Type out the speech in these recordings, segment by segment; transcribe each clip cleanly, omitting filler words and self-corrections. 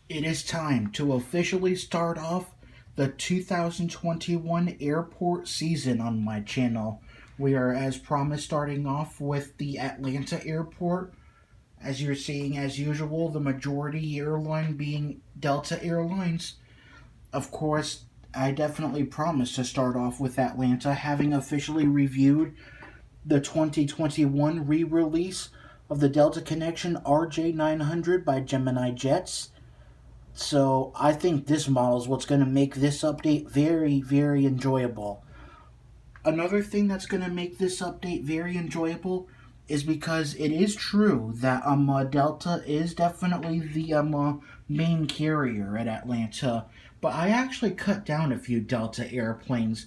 It is time to officially start off the 2021 airport season on my channel. We are, as promised, starting off with the Atlanta airport. As you're seeing, as usual, the majority airline being Delta Airlines. Of course, I definitely promised to start off with Atlanta, having officially reviewed the 2021 re release of the Delta Connection RJ900 by Gemini Jets. So I think this model is what's going to make this update very, very enjoyable. Another thing that's going to make this update very enjoyable is because it is true that Delta is definitely the main carrier at Atlanta, but I actually cut down a few Delta airplanes.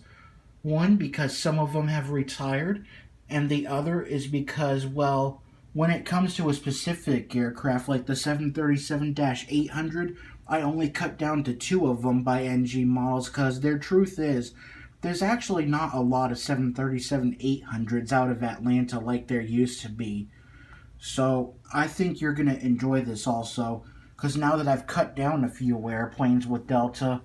One, because some of them have retired, and the other is because, well, when it comes to a specific aircraft like the 737 800, I only cut down to two of them by NG models because their truth is there's actually not a lot of 737 800s out of Atlanta like there used to be. So I think you're going to enjoy this also because now that I've cut down a few airplanes with Delta,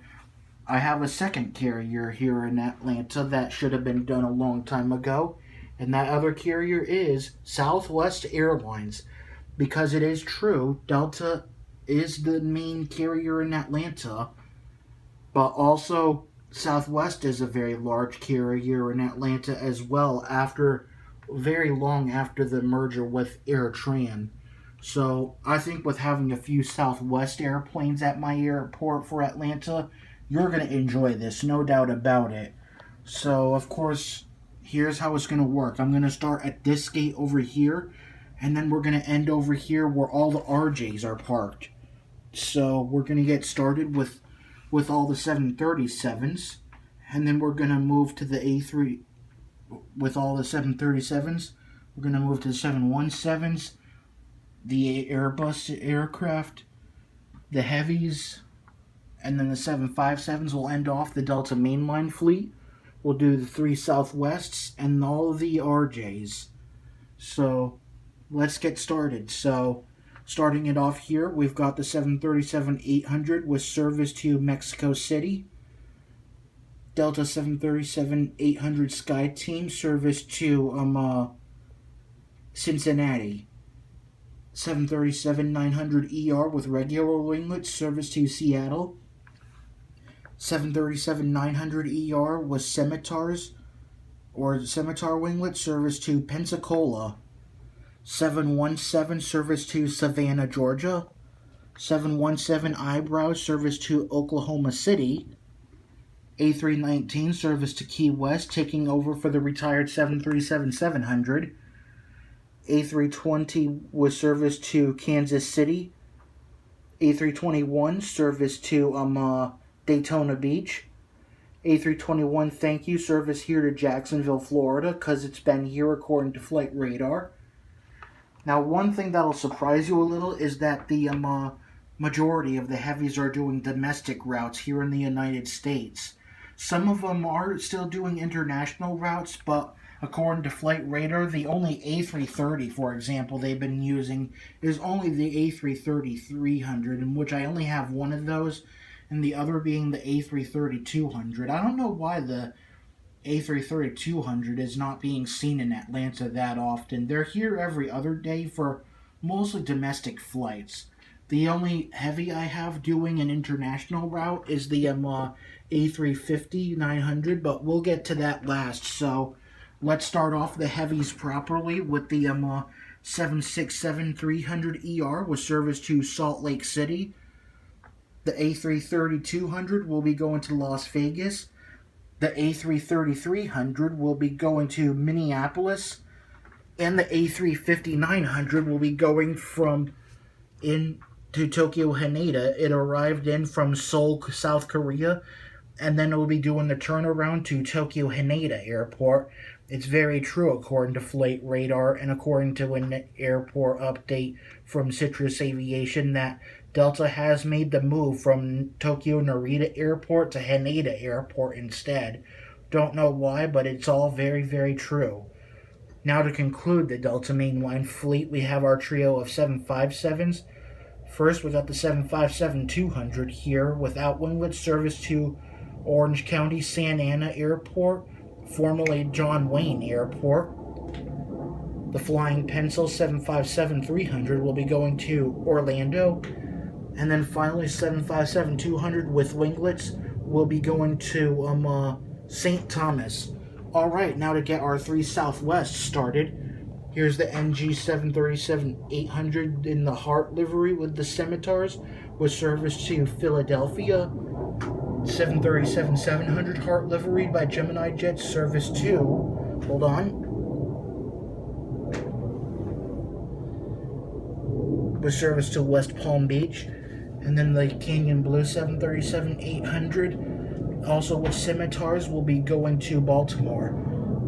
I have a second carrier here in Atlanta that should have been done a long time ago, and that other carrier is Southwest Airlines. Because it is true, Delta is the main carrier in Atlanta, but also Southwest is a very large carrier in Atlanta as well after very long after the merger with AirTran. So I think with having a few Southwest airplanes at my airport for Atlanta, you're going to enjoy this, no doubt about it. So, of course, here's how it's going to work. I'm going to start at this gate over here, and then we're going to end over here where all the RJs are parked. So, we're going to get started with all the 737s, and then we're going to move to the A3 with all the 737s. We're going to move to the 717s, the Airbus aircraft, the heavies, and then the 757s will end off the Delta mainline fleet. We'll do the three Southwests and all the RJs. So let's get started. So starting it off here, we've got the 737 800 with service to Mexico City. Delta 737 800 Sky Team service to Cincinnati. 737 900 ER with regular winglets service to Seattle. 737 900 ER with Scimitars or Scimitar winglet service to Pensacola. 717 service to Savannah, Georgia. 717 Eyebrow service to Oklahoma City. A319 service to Key West, taking over for the retired 737 700. A320 with service to Kansas City. A321 service to Daytona Beach. A321 thank you service here to Jacksonville, Florida, because it's been here according to Flight Radar. Now, one thing that'll surprise you a little is that the majority of the heavies are doing domestic routes here in the United States. Some of them are still doing international routes, but according to Flight Radar, the only A330, for example, they've been using is only the A330-300, in which I only have one of those, and the other being the A330-200. I don't know why the A330-200 is not being seen in Atlanta that often. They're here every other day for mostly domestic flights. The only heavy I have doing an international route is the A350-900, but we'll get to that last. So let's start off the heavies properly with the 767-300ER with service to Salt Lake City. The A330-200 will be going to Las Vegas. The A330-300 will be going to Minneapolis. And the A350-900 will be going from in to Tokyo Haneda. It arrived in from Seoul, South Korea, and then it will be doing the turnaround to Tokyo Haneda Airport. It's very true according to Flight Radar and according to an airport update from Citrus Aviation that Delta has made the move from Tokyo Narita Airport to Haneda Airport instead. Don't know why, but it's all very, very true. Now to conclude the Delta mainline fleet, we have our trio of 757s First, we got the 757-200 here without winglet service to Orange County Santa Ana Airport, formerly John Wayne Airport. The Flying Pencil 757-300 will be going to Orlando. And then finally, 757-200 with winglets will be going to St. Thomas. Alright, now to get our 3 Southwest started. Here's the NG 737-800 in the Heart livery with the scimitars, with service to Philadelphia. 737-700 Heart livery by Gemini Jets, service to, hold on, with service to West Palm Beach. And then the Canyon Blue 737-800, also with scimitars, will be going to Baltimore.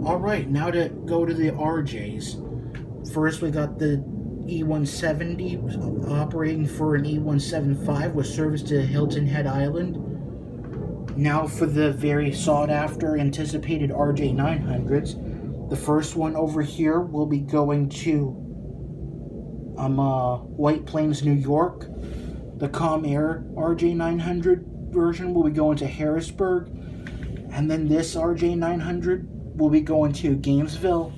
Alright, now to go to the RJs. First, we got the E-170 operating for an E-175 with service to Hilton Head Island. Now for the very sought-after, anticipated RJ900s. The first one over here will be going to White Plains, New York. The Comair RJ900 version will be going to Harrisburg. And then this RJ900 will be going to Gainesville.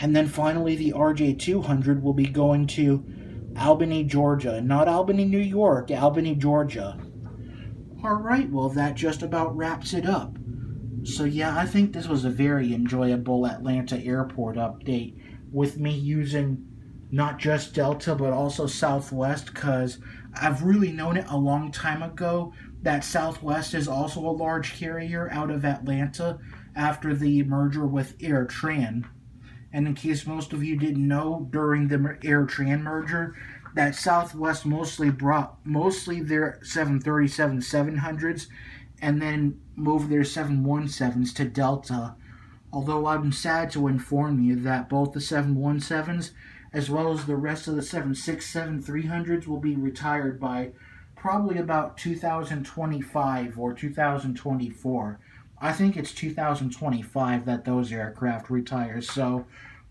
And then finally, the RJ200 will be going to Albany, Georgia. Not Albany, New York, Albany, Georgia. Alright, well, that just about wraps it up. So yeah, I think this was a very enjoyable Atlanta airport update, with me using not just Delta, but also Southwest, because I've really known it a long time ago that Southwest is also a large carrier out of Atlanta after the merger with AirTran. And in case most of you didn't know, during the AirTran merger, that Southwest mostly their 737-700s and then moved their 717s to Delta. Although I'm sad to inform you that both the 717s as well as the rest of the 767-300s will be retired by probably about 2025 or 2024. I think it's 2025 that those aircraft retire, so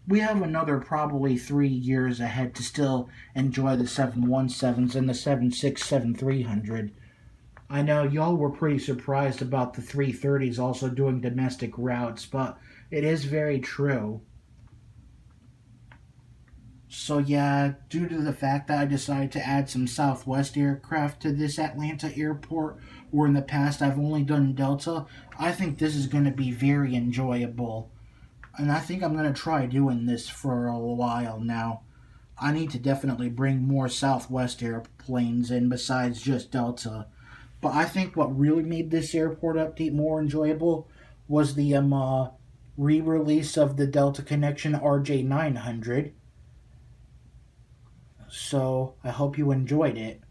we have another probably 3 years ahead to still enjoy the 717s and the 767-300. I know y'all were pretty surprised about the 330s also doing domestic routes, but it is very true. So yeah, due to the fact that I decided to add some Southwest aircraft to this Atlanta airport, where in the past I've only done Delta, I think this is going to be very enjoyable. And I think I'm going to try doing this for a while now. I need to definitely bring more Southwest airplanes in besides just Delta. But I think what really made this airport update more enjoyable was the re-release of the Delta Connection RJ900. So I hope you enjoyed it,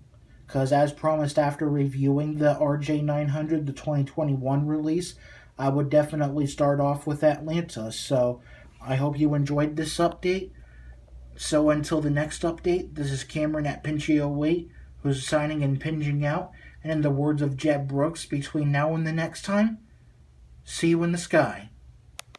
because as promised after reviewing the RJ900, the 2021 release, I would definitely start off with Atlanta. So I hope you enjoyed this update. So until the next update, this is Cameron at Pinchy08, who's signing and pinging out. And in the words of Jeb Brooks, between now and the next time, see you in the sky.